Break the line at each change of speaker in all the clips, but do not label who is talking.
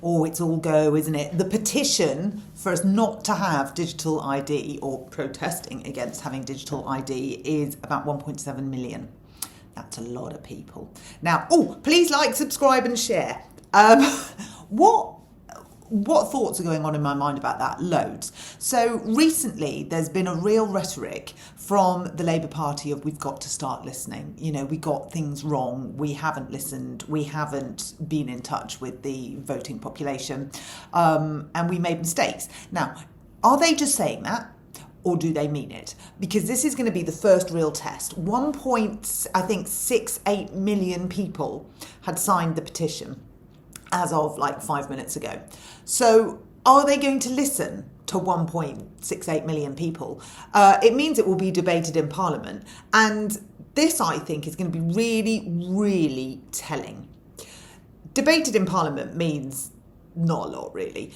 Oh, it's all go, isn't it? The petition for us not to have digital ID, or protesting against having digital ID, is about 1.7 million. That's a lot of people. Now, please like, subscribe and share. What thoughts are going on in my mind about that? Loads. So recently there's been a real rhetoric from the Labour Party of we've got to start listening. You know, we got things wrong. We haven't listened. We haven't been in touch with the voting population. And we made mistakes. Now, are they just saying that? Or do they mean it? Because this is going to be the first real test. 1.68 million people had signed the petition as of like 5 minutes ago. So are they going to listen to 1.68 million people? It means it will be debated in Parliament. And this, I think, is going to be really, really telling. Debated in Parliament means not a lot, really.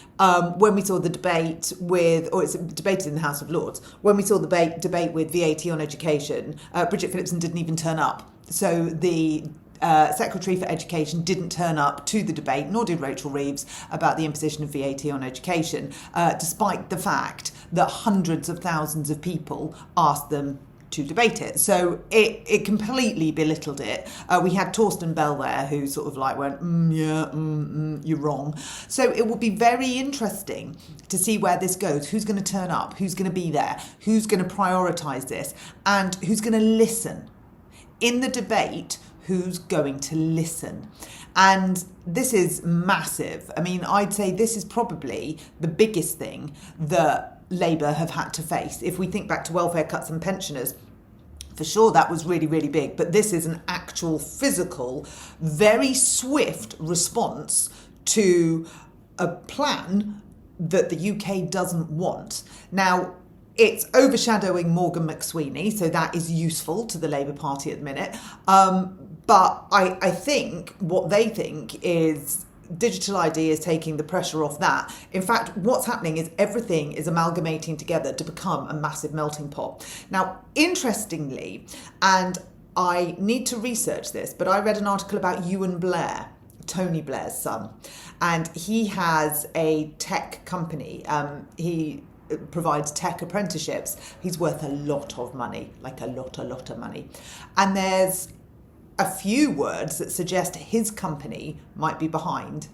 When we saw the debate it's debated in the House of Lords, when we saw the debate with VAT on education, Bridget Phillipson didn't even turn up. So the Secretary for Education didn't turn up to the debate, nor did Rachel Reeves, about the imposition of VAT on education, despite the fact that hundreds of thousands of people asked them to debate it. So it completely belittled it. We had Torsten Bell there who sort of like went, you're wrong. So it will be very interesting to see where this goes. Who's going to turn up? Who's going to be there? Who's going to prioritise this? And who's going to listen? In the debate, who's going to listen? And this is massive. I mean, I'd say this is probably the biggest thing that Labour have had to face. If we think back to welfare cuts and pensioners, for sure that was really, really big. But this is an actual physical, very swift response to a plan that the UK doesn't want. Now, it's overshadowing Morgan McSweeney, so that is useful to the Labour Party at the minute. But I think what they think is digital ID is taking the pressure off that. In fact, what's happening is everything is amalgamating together to become a massive melting pot. Now, interestingly, and I need to research this, but I read an article about Euan Blair, Tony Blair's son, and he has a tech company. He provides tech apprenticeships. He's worth a lot of money, like a lot of money. And there's a few words that suggest his company might be behind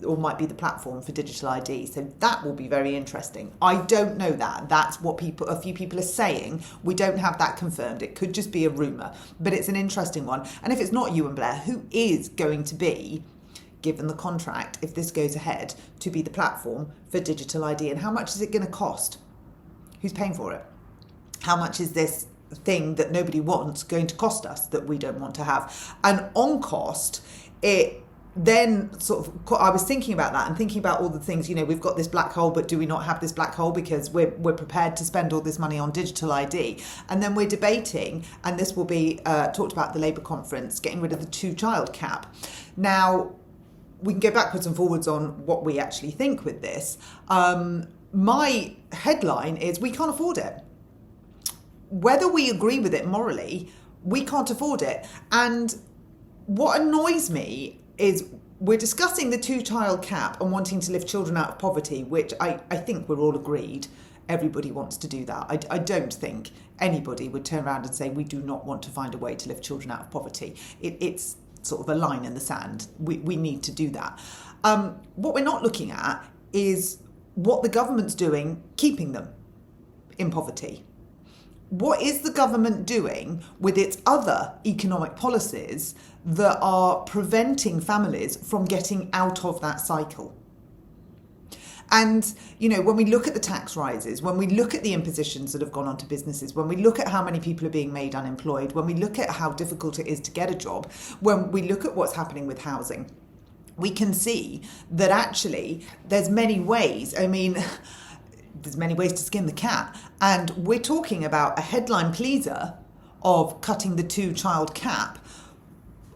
or might be the platform for digital ID. So that will be very interesting. I don't know that. That's what a few people are saying. We don't have that confirmed. It could just be a rumour, but it's an interesting one. And if it's not Euan Blair, who is going to be, given the contract, if this goes ahead, to be the platform for digital ID? And how much is it going to cost? Who's paying for it? How much is this thing that nobody wants going to cost us that we don't want to have? And on cost, it then sort of, I was thinking about that and thinking about all the things, you know, we've got this black hole, but do we not have this black hole because we're prepared to spend all this money on digital ID? And then we're debating, and this will be talked about at the Labour conference, getting rid of the 2-child cap. Now, we can go backwards and forwards on what we actually think with this. My headline is we can't afford it. Whether we agree with it morally, we can't afford it. And what annoys me is we're discussing the 2-child cap and wanting to lift children out of poverty, which I think we're all agreed. Everybody wants to do that. I don't think anybody would turn around and say we do not want to find a way to lift children out of poverty. It's sort of a line in the sand. We need to do that. What we're not looking at is what the government's doing keeping them in poverty. What is the government doing with its other economic policies that are preventing families from getting out of that cycle? And, you know, when we look at the tax rises, when we look at the impositions that have gone onto businesses, when we look at how many people are being made unemployed, when we look at how difficult it is to get a job, when we look at what's happening with housing, we can see that actually there's many ways. I mean, there's many ways to skin the cat. And we're talking about a headline pleaser of cutting the 2-child cap.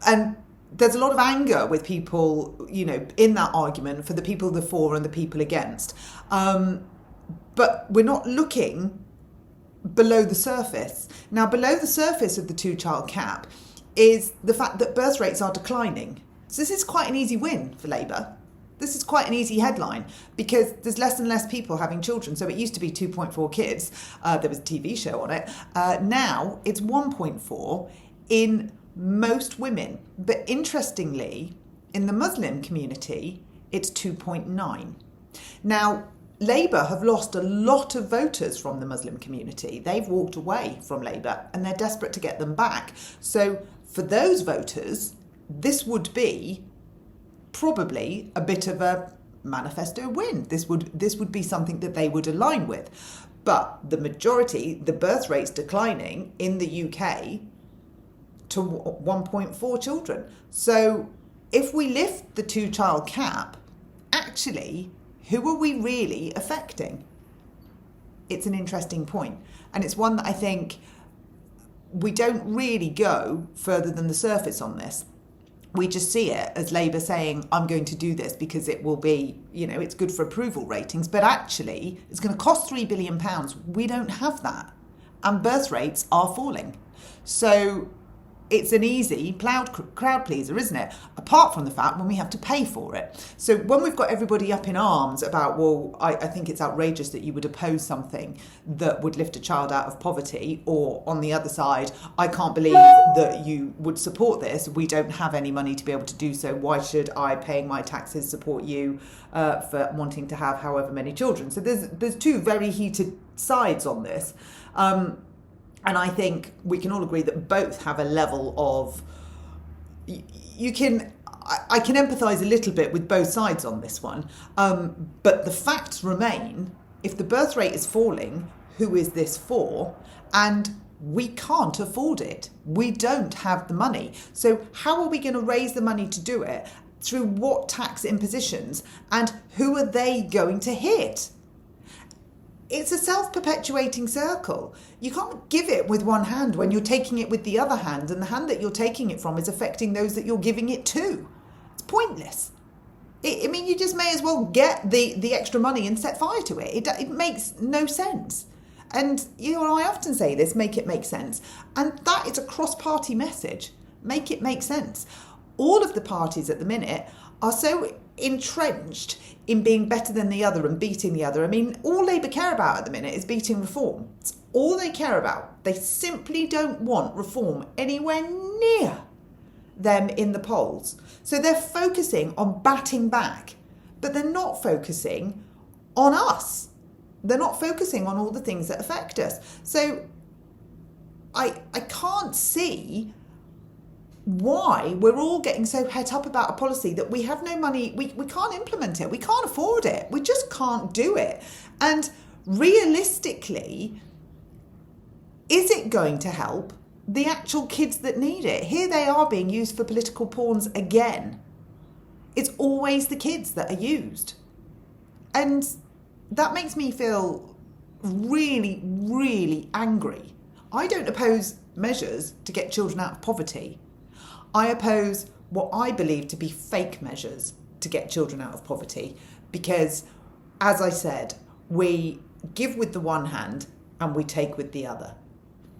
And there's a lot of anger with people, you know, in that argument for the people for and the people against. But we're not looking below the surface. Now, below the surface of the 2-child cap is the fact that birth rates are declining. So this is quite an easy win for Labour. This is quite an easy headline because there's less and less people having children. So it used to be 2.4 kids. There was a TV show on it. Now it's 1.4 in most women. But interestingly, in the Muslim community, it's 2.9. Now, Labour have lost a lot of voters from the Muslim community. They've walked away from Labour and they're desperate to get them back. So for those voters, this would be probably a bit of a manifesto win. This would be something that they would align with. But the majority, the birth rate's declining in the UK to 1.4 children. So if we lift the 2-child cap, actually, who are we really affecting? It's an interesting point. And it's one that I think we don't really go further than the surface on this. We just see it as Labour saying, I'm going to do this because it will be, it's good for approval ratings. But actually, it's going to cost £3 billion. We don't have that. And birth rates are falling. So it's an easy crowd pleaser, isn't it? Apart from the fact when we have to pay for it. So when we've got everybody up in arms about, well, I think it's outrageous that you would oppose something that would lift a child out of poverty, or on the other side, I can't believe that you would support this. We don't have any money to be able to do so. Why should I, paying my taxes, support you for wanting to have however many children? So there's two very heated sides on this. And I think we can all agree that both have a level of, I can empathise a little bit with both sides on this one. But the facts remain, if the birth rate is falling, who is this for? And we can't afford it. We don't have the money. So how are we going to raise the money to do it? Through what tax impositions? And who are they going to hit? It's a self-perpetuating circle. You can't give it with one hand when you're taking it with the other hand, and the hand that you're taking it from is affecting those that you're giving it to. It's pointless. You just may as well get the extra money and set fire to it. It makes no sense. And, I often say this, make it make sense. And that is a cross-party message. Make it make sense. All of the parties at the minute are so entrenched in being better than the other and beating the other. All Labour care about at the minute is beating reform. It's all they care about. They simply don't want reform anywhere near them in the polls. So they're focusing on batting back, but they're not focusing on us. They're not focusing on all the things that affect us. So I can't see why we're all getting so het up about a policy that we have no money, we can't implement it, we can't afford it, we just can't do it. And realistically, is it going to help the actual kids that need it? Here they are being used for political pawns again. It's always the kids that are used. And that makes me feel really, really angry. I don't oppose measures to get children out of poverty. I oppose what I believe to be fake measures to get children out of poverty because, as I said, we give with the one hand and we take with the other.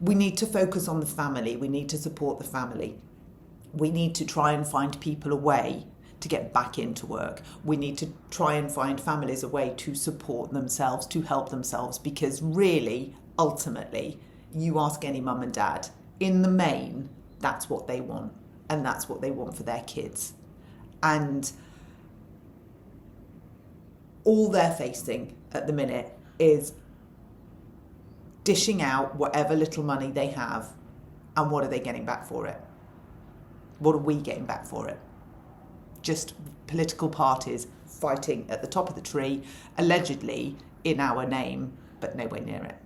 We need to focus on the family. We need to support the family. We need to try and find people a way to get back into work. We need to try and find families a way to support themselves, to help themselves, because really, ultimately, you ask any mum and dad, in the main, that's what they want. And that's what they want for their kids. And all they're facing at the minute is dishing out whatever little money they have. And what are they getting back for it? What are we getting back for it? Just political parties fighting at the top of the tree, allegedly in our name, but nowhere near it.